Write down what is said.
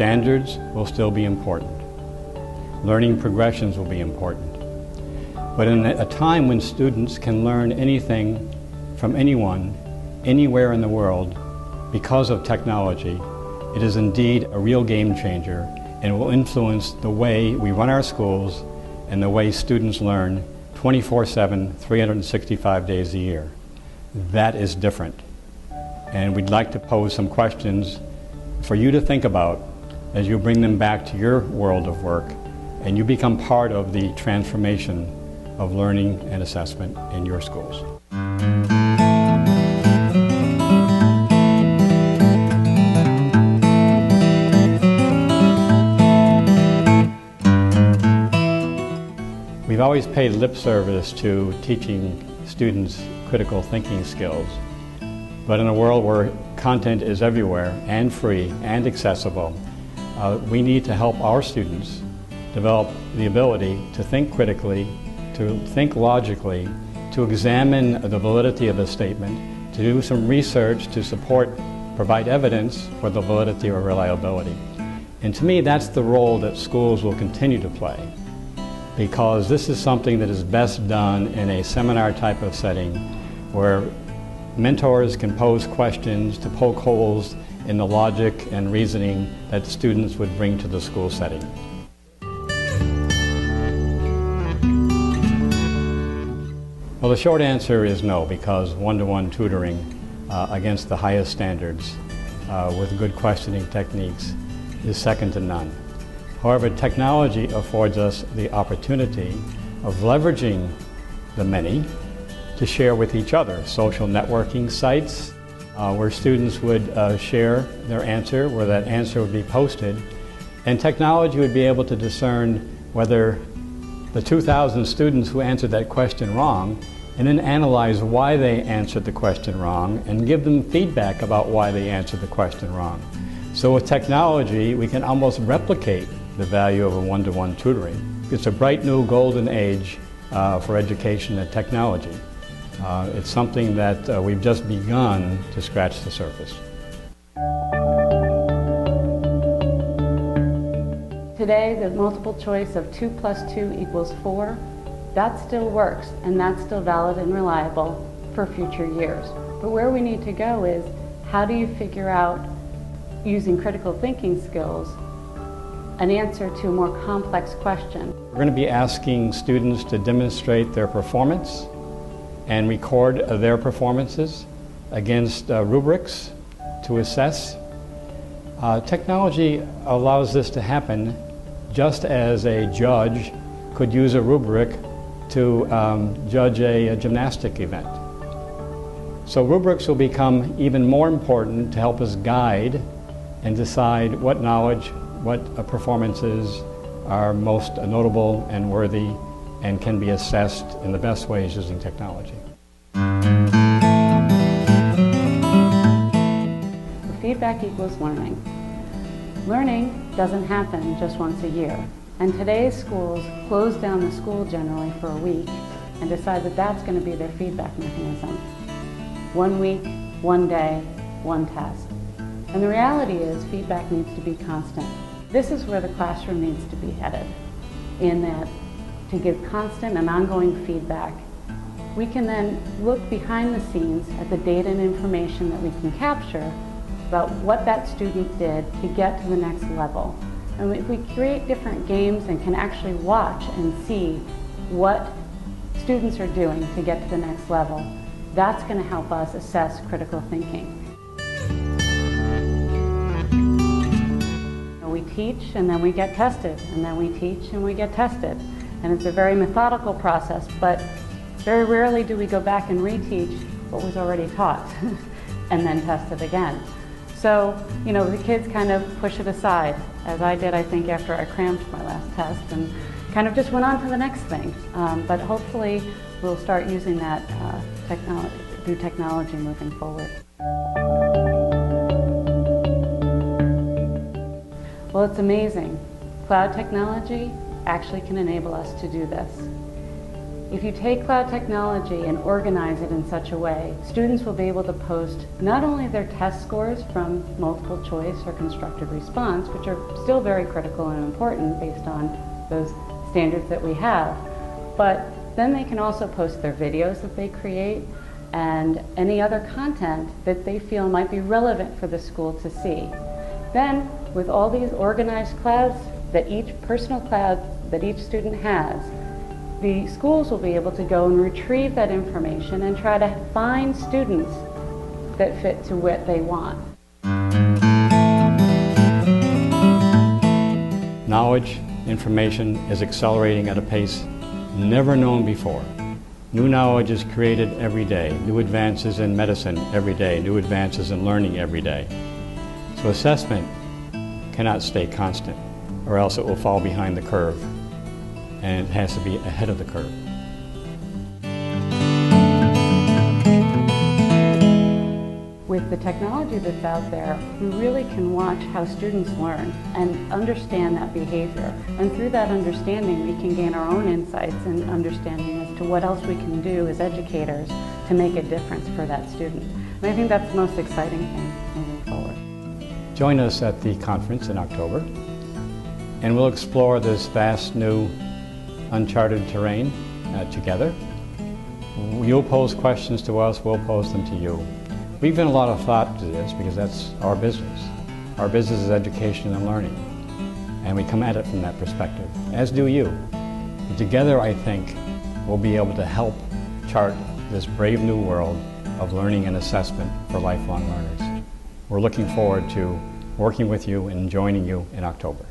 Standards will still be important. Learning progressions will be important. But in a time when students can learn anything from anyone, anywhere in the world, because of technology, it is indeed a real game changer and will influence the way we run our schools and the way students learn 24/7, 365 days a year. That is different. And we'd like to pose some questions for you to think about as you bring them back to your world of work and you become part of the transformation of learning and assessment in your schools. We've always paid lip service to teaching students critical thinking skills, but in a world where content is everywhere and free and accessible, we need to help our students develop the ability to think critically, to think logically, to examine the validity of a statement, to do some research to provide evidence for the validity or reliability. And to me, that's the role that schools will continue to play, because this is something that is best done in a seminar type of setting where mentors can pose questions to poke holes in the logic and reasoning that students would bring to the school setting. Well, the short answer is no, because one-to-one tutoring against the highest standards with good questioning techniques is second to none. However, technology affords us the opportunity of leveraging the many to share with each other. Social networking sites where students would share their answer, where that answer would be posted, and technology would be able to discern whether the 2,000 students who answered that question wrong, and then analyze why they answered the question wrong and give them feedback about why they answered the question wrong. So with technology, we can almost replicate the value of a one-to-one tutoring. It's a bright new golden age for education and technology. It's something that we've just begun to scratch the surface. Today, the multiple choice of 2 + 2 = 4, that still works, and that's still valid and reliable for future years. But where we need to go is, how do you figure out, using critical thinking skills, an answer to a more complex question? We're going to be asking students to demonstrate their performance and record their performances against rubrics to assess. Technology allows this to happen just as a judge could use a rubric to judge a gymnastic event. So rubrics will become even more important to help us guide and decide what knowledge, what performances are most notable and worthy and can be assessed in the best ways using technology. Feedback equals learning. Learning doesn't happen just once a year. And today's schools close down the school generally for a week and decide that that's going to be their feedback mechanism. 1 week, 1 day, 1 test. And the reality is feedback needs to be constant. This is where the classroom needs to be headed, in that to give constant and ongoing feedback, we can then look behind the scenes at the data and information that we can capture about what that student did to get to the next level. And if we create different games and can actually watch and see what students are doing to get to the next level, that's going to help us assess critical thinking. We teach and then we get tested, and then we teach and we get tested. And it's a very methodical process, but very rarely do we go back and reteach what was already taught and then test it again. So, you know, the kids kind of push it aside, as I did, I think, after I crammed my last test, and kind of just went on to the next thing. But hopefully we'll start using that through technology moving forward. Well, it's amazing. Cloud technology actually can enable us to do this. If you take cloud technology and organize it in such a way, students will be able to post not only their test scores from multiple choice or constructed response, which are still very critical and important based on those standards that we have, but then they can also post their videos that they create and any other content that they feel might be relevant for the school to see. Then, with all these organized clouds, that each personal cloud that each student has, the schools will be able to go and retrieve that information and try to find students that fit to what they want. Knowledge, information is accelerating at a pace never known before. New knowledge is created every day, new advances in medicine every day, new advances in learning every day. So assessment cannot stay constant, or else it will fall behind the curve, and it has to be ahead of the curve. With the technology that's out there, we really can watch how students learn and understand that behavior. And through that understanding, we can gain our own insights and understanding as to what else we can do as educators to make a difference for that student. And I think that's the most exciting thing moving forward. Join us at the conference in October, and we'll explore this vast new uncharted terrain together. You'll pose questions to us, we'll pose them to you. We've given a lot of thought to this because that's our business. Our business is education and learning, and we come at it from that perspective, as do you. And together, I think, we'll be able to help chart this brave new world of learning and assessment for lifelong learners. We're looking forward to working with you and joining you in October.